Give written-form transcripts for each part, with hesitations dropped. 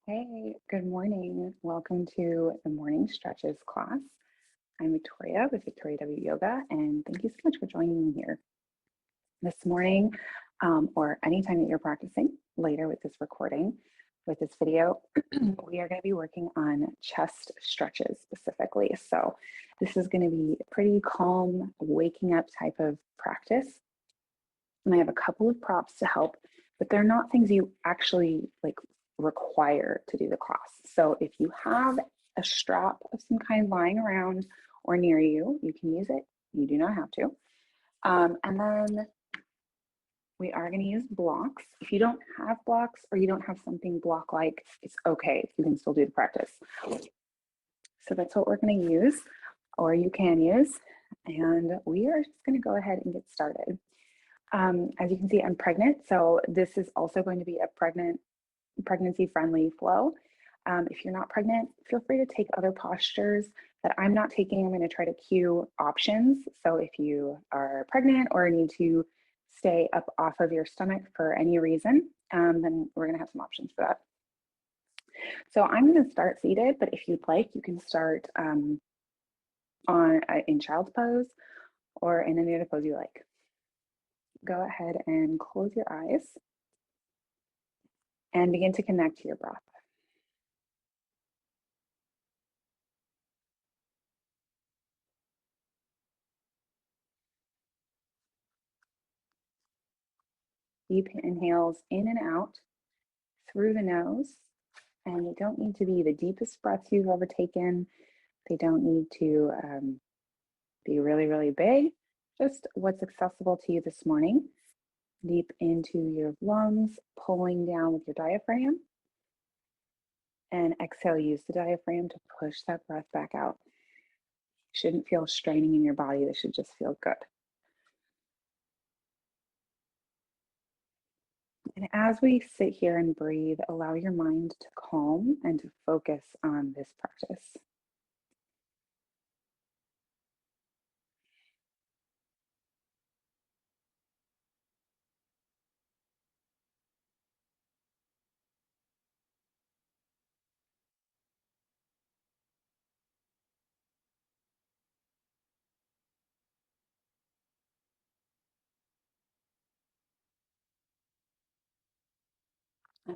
Hey, good morning. Welcome to the morning stretches class. I'm Victoria with Victoria W Yoga, and thank you so much for joining me here this morning, or anytime that you're practicing later with this recording. With this video, we are going to be working on chest stretches specifically. So this is going to be a pretty calm, waking up type of practice. And I have a couple of props to help, but they're not things you actually require to do the class. So if you have a strap of some kind lying around or near you, you can use it. You do not have to. And then we are going to use blocks. If you don't have blocks or you don't have something block-like, it's okay. You can still do the practice. So that's what we're going to use, or you can use. And we are just going to go ahead and get started. As you can see, I'm pregnant, so this is also going to be a pregnancy-friendly flow. If you're not pregnant, feel free to take other postures that I'm not taking. I'm going to try to cue options. So if you are pregnant or need to stay up off of your stomach for any reason, then we're going to have some options for that. So I'm going to start seated, but if you'd like, you can start in child's pose or in any other pose you like. Go ahead and close your eyes and begin to connect to your breath. Deep inhales in and out through the nose. And they don't need to be the deepest breaths you've ever taken. They don't need to be really, really big. Just what's accessible to you this morning. Deep into your lungs, pulling down with your diaphragm. And exhale, use the diaphragm to push that breath back out. Shouldn't feel straining in your body. This should just feel good. And as we sit here and breathe, allow your mind to calm and to focus on this practice.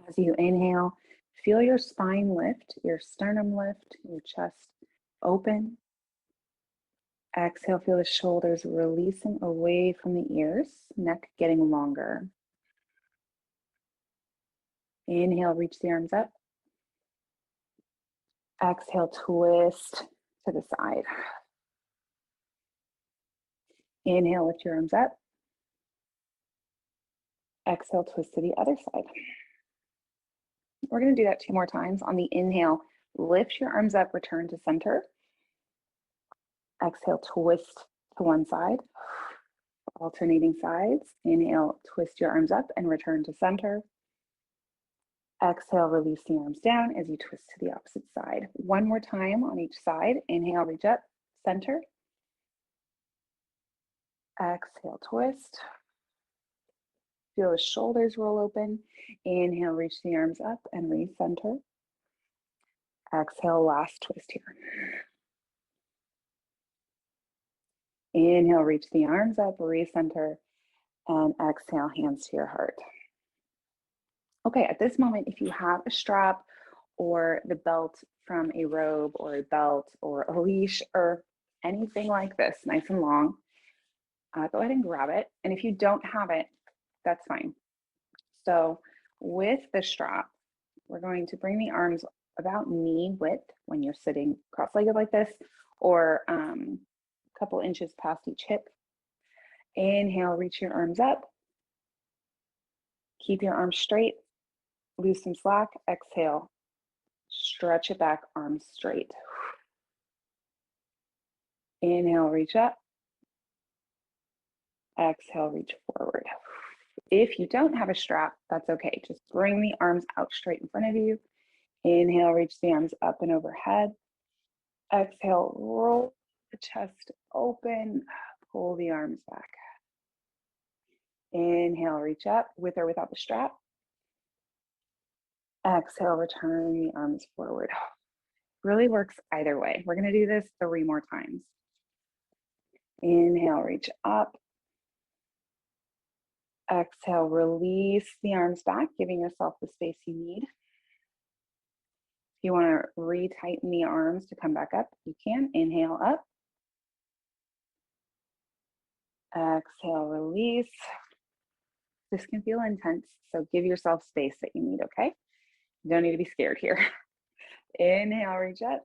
As you inhale, feel your spine lift, your sternum lift, your chest open. Exhale, feel the shoulders releasing away from the ears, neck getting longer. Inhale, reach the arms up. Exhale, twist to the side. Inhale, lift your arms up. Exhale, twist to the other side. We're going to do that 2 more times. On the inhale, lift your arms up, return to center. Exhale, twist to one side. Alternating sides. Inhale, twist your arms up and return to center. Exhale, release the arms down as you twist to the opposite side. 1 more time on each side. Inhale, reach up, center. Exhale, twist. Feel the shoulders roll open. Inhale, reach the arms up and recenter. Exhale, last twist here. Inhale, reach the arms up, recenter, and exhale, hands to your heart. Okay, at this moment, if you have a strap or the belt from a robe or a belt or a leash or anything like this, nice and long, go ahead and grab it. And if you don't have it, that's fine. So with the strap, we're going to bring the arms about knee width when you're sitting cross-legged like this, or a couple inches past each hip. Inhale, reach your arms up. Keep your arms straight. Lose some slack. Exhale, stretch it back, arms straight. Inhale, reach up. Exhale, reach forward. If you don't have a strap, that's okay. Just bring the arms out straight in front of you. Inhale, reach the arms up and overhead. Exhale, roll the chest open. Pull the arms back. Inhale, reach up with or without the strap. Exhale, return the arms forward. Really works either way. We're going to do this 3 more times. Inhale, reach up. Exhale, release the arms back, giving yourself the space you need. If you want to retighten the arms to come back up, you can. Inhale up. Exhale, release. This can feel intense, so give yourself space that you need, okay? You don't need to be scared here. Inhale, reach up.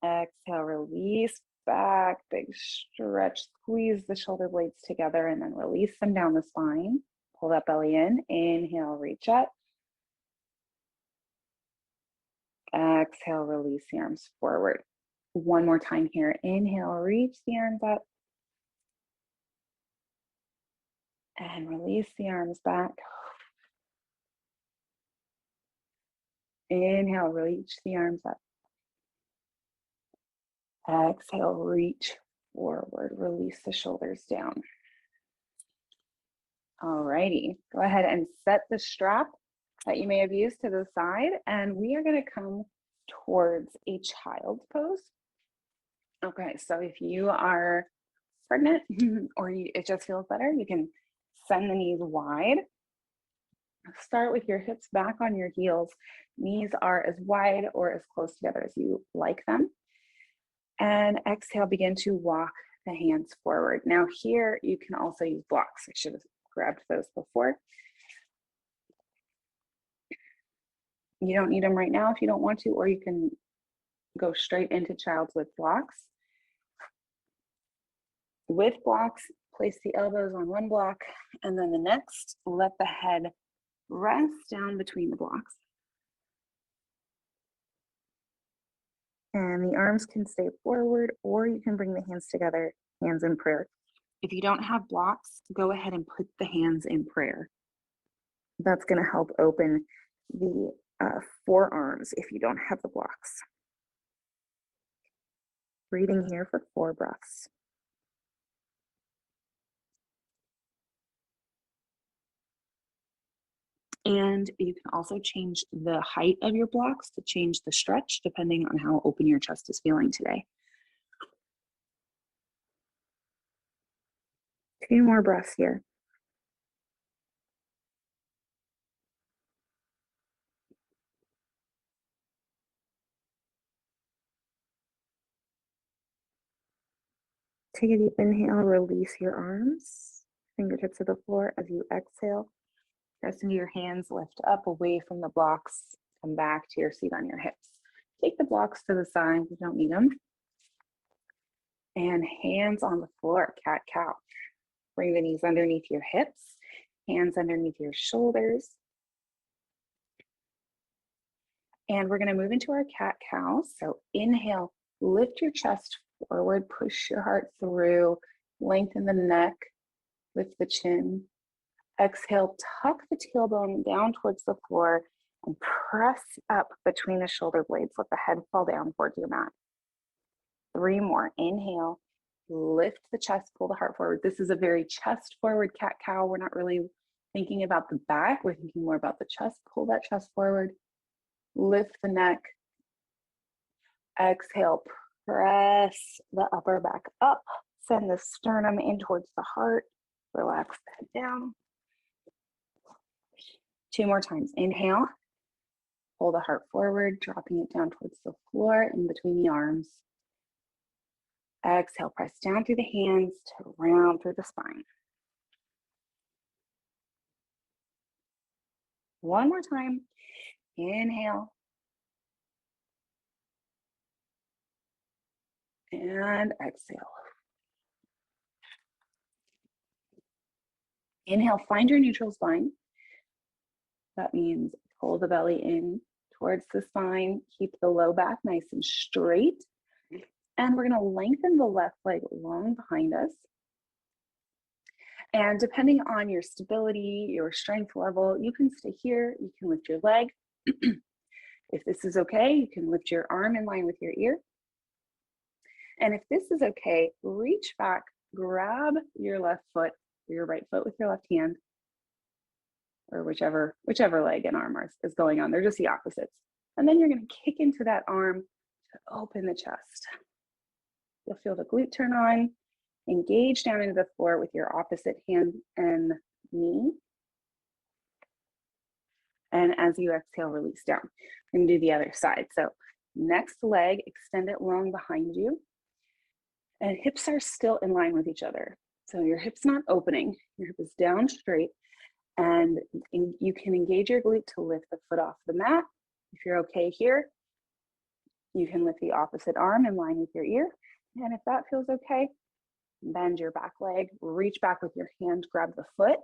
Exhale, release back, big stretch, squeeze the shoulder blades together and then release them down the spine. Pull that belly in. Inhale, reach up. Exhale, release the arms forward. One more time here. Inhale, reach the arms up. And release the arms back. Inhale, reach the arms up. Exhale, reach forward. Release the shoulders down. All righty. Go ahead and set the strap that you may have used to the side, and we are going to come towards a child's pose. Okay, so if you are pregnant or it just feels better, you can send the knees wide. Start with your hips back on your heels. Knees are as wide or as close together as you like them. And exhale, begin to walk the hands forward. Now here, you can also use blocks. I should have grabbed those before. You don't need them right now if you don't want to, or you can go straight into child's with blocks. With blocks, place the elbows on one block, and then the next, let the head rest down between the blocks. And the arms can stay forward, or you can bring the hands together, hands in prayer. If you don't have blocks, go ahead and put the hands in prayer. That's going to help open the forearms if you don't have the blocks. Breathing here for 4 breaths. And you can also change the height of your blocks to change the stretch depending on how open your chest is feeling today. 2 more breaths here. Take a deep inhale, release your arms, fingertips to the floor as you exhale. Press into your hands, lift up away from the blocks, come back to your seat on your hips. Take the blocks to the side, you don't need them. And hands on the floor, cat-cow. Bring the knees underneath your hips, hands underneath your shoulders. And we're gonna move into our cat-cow. So inhale, lift your chest forward, push your heart through, lengthen the neck, lift the chin. Exhale, tuck the tailbone down towards the floor and press up between the shoulder blades. Let the head fall down towards your mat. 3 more. Inhale, lift the chest, pull the heart forward. This is a very chest forward cat-cow. We're not really thinking about the back. We're thinking more about the chest. Pull that chest forward, lift the neck. Exhale, press the upper back up. Send the sternum in towards the heart. Relax the head down. 2 more times. Inhale, pull the heart forward, dropping it down towards the floor in between the arms. Exhale, press down through the hands to round through the spine. 1 more time. Inhale. And exhale. Inhale, find your neutral spine. That means pull the belly in towards the spine, keep the low back nice and straight. And we're gonna lengthen the left leg long behind us. And depending on your stability, your strength level, you can stay here, you can lift your leg. If this is okay, you can lift your arm in line with your ear. And if this is okay, reach back, grab your left foot, your right foot with your left hand. or whichever leg and arm is going on. They're just the opposites. And then you're going to kick into that arm to open the chest. You'll feel the glute turn on, engage down into the floor with your opposite hand and knee. And as you exhale, release down. We're going to do the other side. So next leg, extend it long behind you. And hips are still in line with each other. So your hip's not opening, your hip is down straight, and you can engage your glute to lift the foot off the mat. If you're okay here, you can lift the opposite arm in line with your ear. And if that feels okay, bend your back leg, reach back with your hand, grab the foot,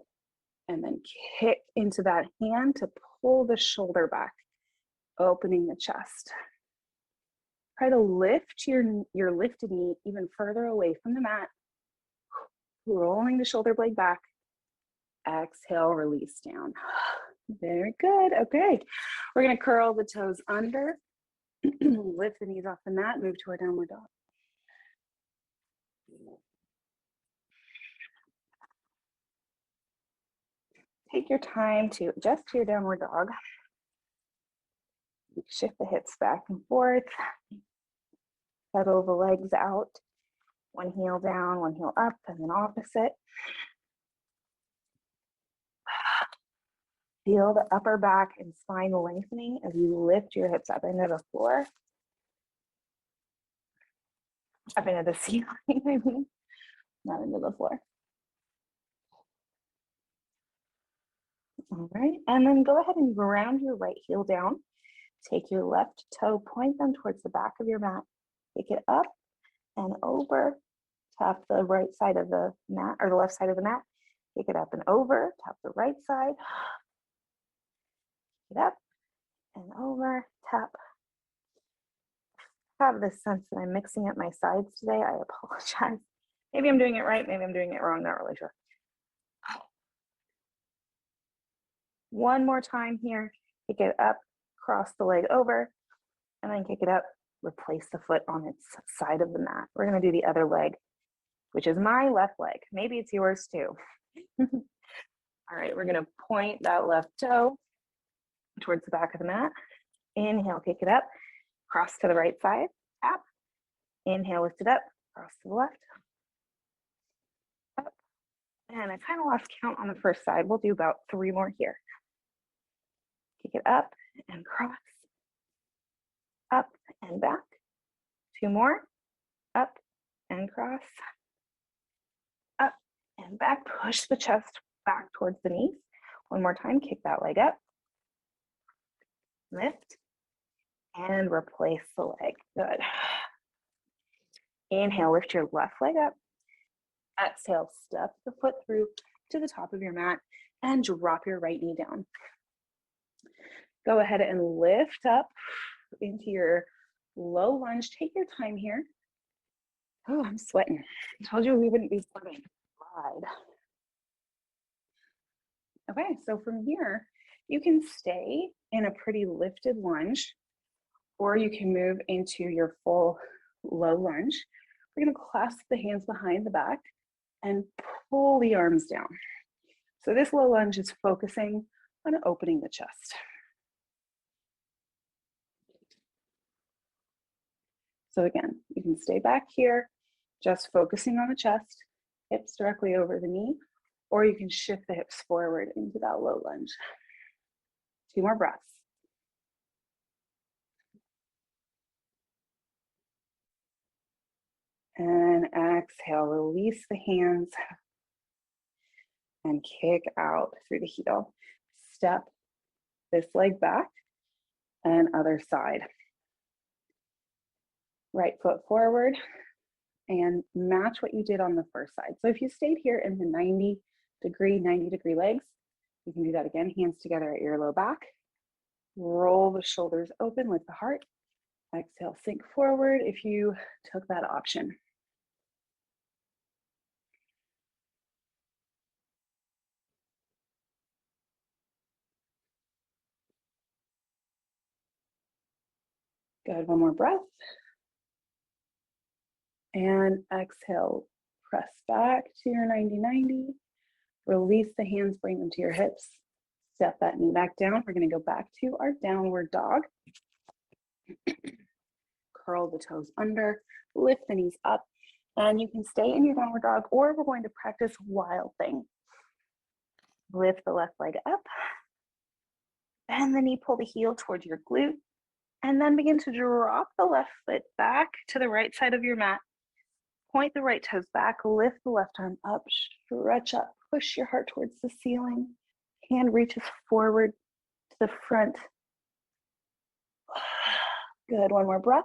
and then kick into that hand to pull the shoulder back, opening the chest. Try to lift your lifted knee even further away from the mat, rolling the shoulder blade back. Exhale, release down. Very good. Okay, we're going to curl the toes under, lift the knees off the mat, move to our downward dog. Take your time to adjust to your downward dog. Shift the hips back and forth. Pedal the legs out. One heel down, one heel up, and then opposite. Feel the upper back and spine lengthening as you lift your hips up into the floor. Up into the ceiling, I mean, not into the floor. All right, and then go ahead and ground your right heel down. Take your left toe, point them towards the back of your mat. Take it up and over. Tap the right side of the mat, or the left side of the mat. Take it up and over. Tap the right side. Get up and over. Tap. I have this sense that I'm mixing up my sides today. I apologize. Maybe I'm doing it right. Maybe I'm doing it wrong. Not really sure. One more time here. Kick it up, cross the leg over, and then kick it up. Replace the foot on its side of the mat. We're going to do the other leg, which is my left leg. Maybe it's yours too. All right, we're going to point that left toe towards the back of the mat. Inhale, kick it up, cross to the right side, tap. Inhale, lift it up, cross to the left, up. And I kind of lost count on the first side. We'll do about 3 more here. Kick it up and cross, up and back. 2 more, up and cross, up and back. Push the chest back towards the knees. One more time, kick that leg up, lift, and replace the leg. Good. Inhale, lift your left leg up. Exhale, step the foot through to the top of your mat and drop your right knee down. Go ahead and lift up into your low lunge. Take your time here. Oh, I'm sweating. I told you we wouldn't be sweating. Slide. Okay, so from here, you can stay in a pretty lifted lunge, or you can move into your full low lunge. We're going to clasp the hands behind the back and pull the arms down. So this low lunge is focusing on opening the chest. So again, you can stay back here, just focusing on the chest, hips directly over the knee, or you can shift the hips forward into that low lunge. 2 more breaths. And exhale, release the hands and kick out through the heel. Step this leg back and other side. Right foot forward and match what you did on the first side. So if you stayed here in the 90 degree legs, you can do that again. Hands together at your low back. Roll the shoulders open with the heart. Exhale, sink forward if you took that option. Good, one more breath. And exhale, press back to your 90-90. Release the hands, bring them to your hips. Step that knee back down. We're going to go back to our downward dog. Curl the toes under, lift the knees up, and you can stay in your downward dog, or we're going to practice wild thing. Lift the left leg up, bend the knee, pull the heel towards your glute, and then begin to drop the left foot back to the right side of your mat. Point the right toes back, lift the left arm up, stretch up, push your heart towards the ceiling. Hand reaches forward to the front. Good, one more breath.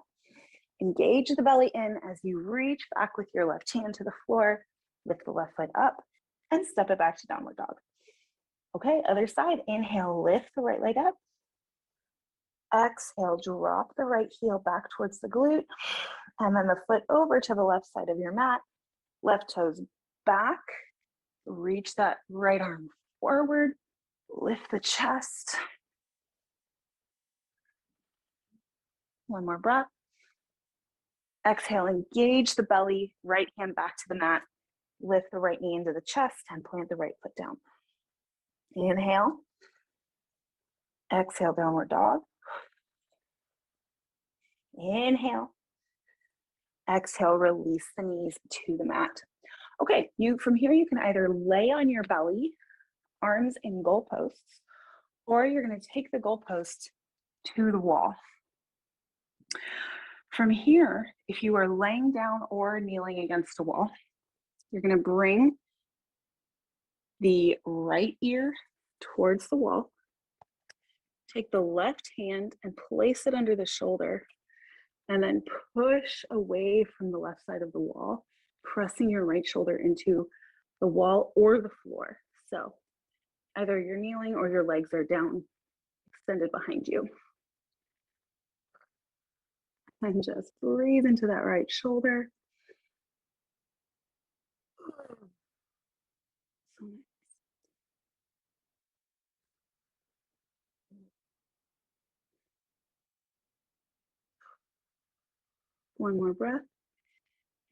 Engage the belly in as you reach back with your left hand to the floor, lift the left foot up, and step it back to downward dog. Okay, other side. Inhale, lift the right leg up. Exhale, drop the right heel back towards the glute, and then the foot over to the left side of your mat. Left toes back, reach that right arm forward, lift the chest. One more breath. Exhale, engage the belly, right hand back to the mat. Lift the right knee into the chest and plant the right foot down. Inhale. Exhale, downward dog. Inhale. Exhale, release the knees to the mat. Okay, from here you can either lay on your belly, arms in goalposts, or you're going to take the goalpost to the wall. From here, if you are laying down or kneeling against a wall, you're going to bring the right ear towards the wall. Take the left hand and place it under the shoulder, and then push away from the left side of the wall, pressing your right shoulder into the wall or the floor. So either you're kneeling or your legs are down, extended behind you. And just breathe into that right shoulder. One more breath.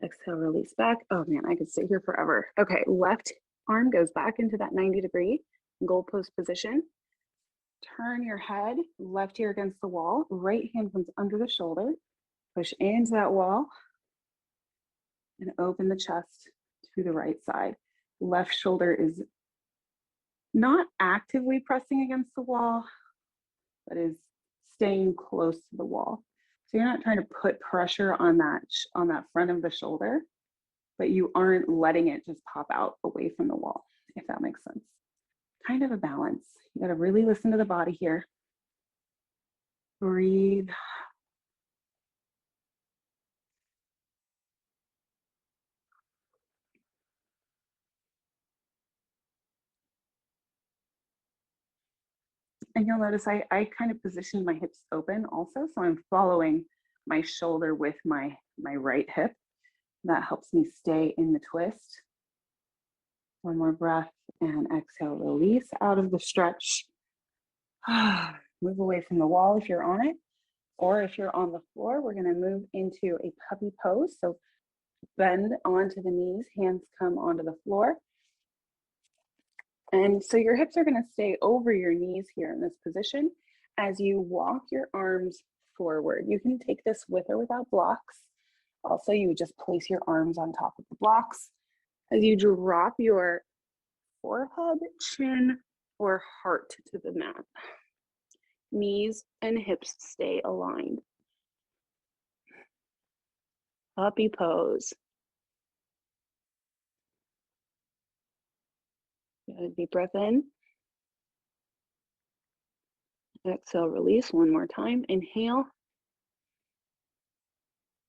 Exhale, release back. Oh man, I could sit here forever. Okay, left arm goes back into that 90-degree goalpost position. Turn your head, left ear against the wall, right hand comes under the shoulder, push into that wall, and open the chest to the right side. Left shoulder is not actively pressing against the wall, but is staying close to the wall. So you're not trying to put pressure on that front of the shoulder, but you aren't letting it just pop out away from the wall, if that makes sense. Kind of a balance. You got to really listen to the body here. Breathe. And you'll notice I kind of positioned my hips open also. So I'm following my shoulder with my right hip. That helps me stay in the twist. One more breath and exhale, release out of the stretch. Move away from the wall if you're on it, or if you're on the floor, we're gonna move into a puppy pose. So bend onto the knees, hands come onto the floor. And so your hips are gonna stay over your knees here in this position as you walk your arms forward. You can take this with or without blocks. Also, you would just place your arms on top of the blocks as you drop your forehead, chin, or heart to the mat. Knees and hips stay aligned. Puppy pose. Got a deep breath in. Exhale, release one more time. Inhale.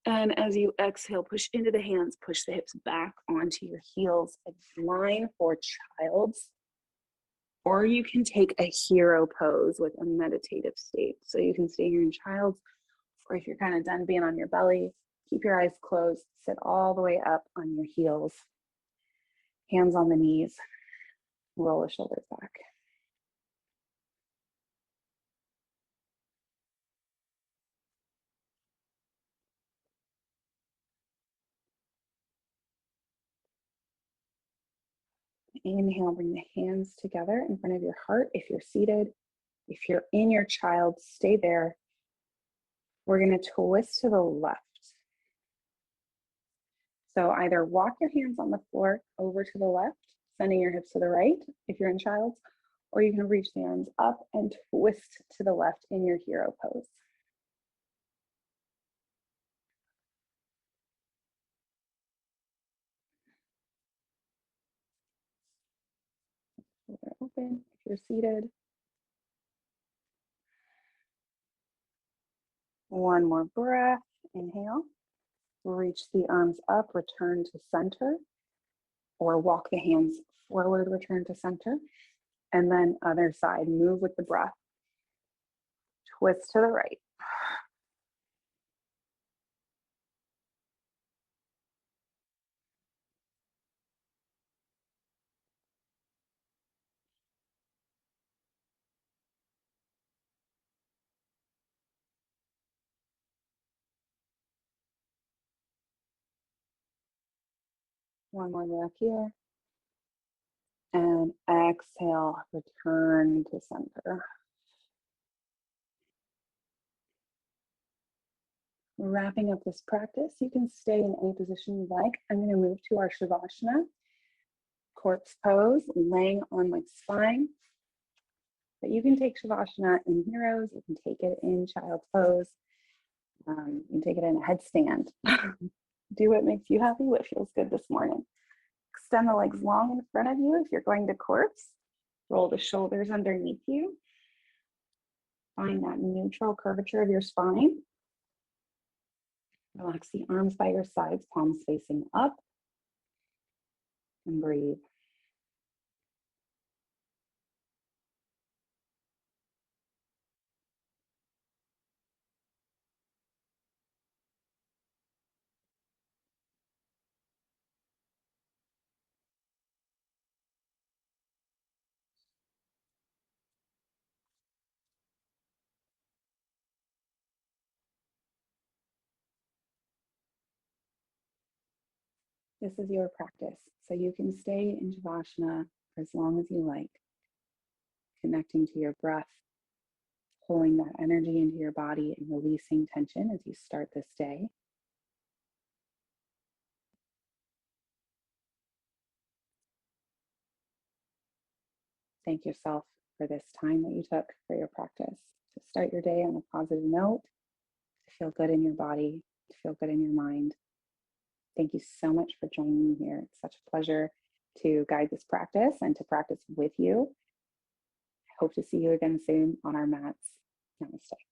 And as you exhale, push into the hands, push the hips back onto your heels. Line for child's. Or you can take a hero pose with a meditative state. So you can stay here in child's, or if you're kind of done being on your belly, keep your eyes closed, sit all the way up on your heels. Hands on the knees, roll the shoulders back. Inhale, bring the hands together in front of your heart. If you're seated, if you're in your child, stay there. We're going to twist to the left. So either walk your hands on the floor over to the left, sending your hips to the right if you're in child's, or you can reach the arms up and twist to the left in your hero pose. Shoulder open if you're seated. One more breath. Inhale. Reach the arms up, return to center, or walk the hands forward, return to center. And then other side, move with the breath. Twist to the right. One more breath here. And exhale, return to center. Wrapping up this practice, you can stay in any position you like. I'm going to move to our Shavasana, corpse pose, laying on my spine. But you can take Shavasana in heroes, you can take it in child's pose, you can take it in a headstand. Do what makes you happy, what feels good this morning. Extend the legs long in front of you if you're going to corpse. Roll the shoulders underneath you. Find that neutral curvature of your spine. Relax the arms by your sides, palms facing up. And breathe. This is your practice, so you can stay in Shavasana for as long as you like, connecting to your breath, pulling that energy into your body and releasing tension as you start this day. Thank yourself for this time that you took for your practice, to start your day on a positive note, to feel good in your body, to feel good in your mind. Thank you so much for joining me here. It's such a pleasure to guide this practice and to practice with you. I hope to see you again soon on our mats. Namaste.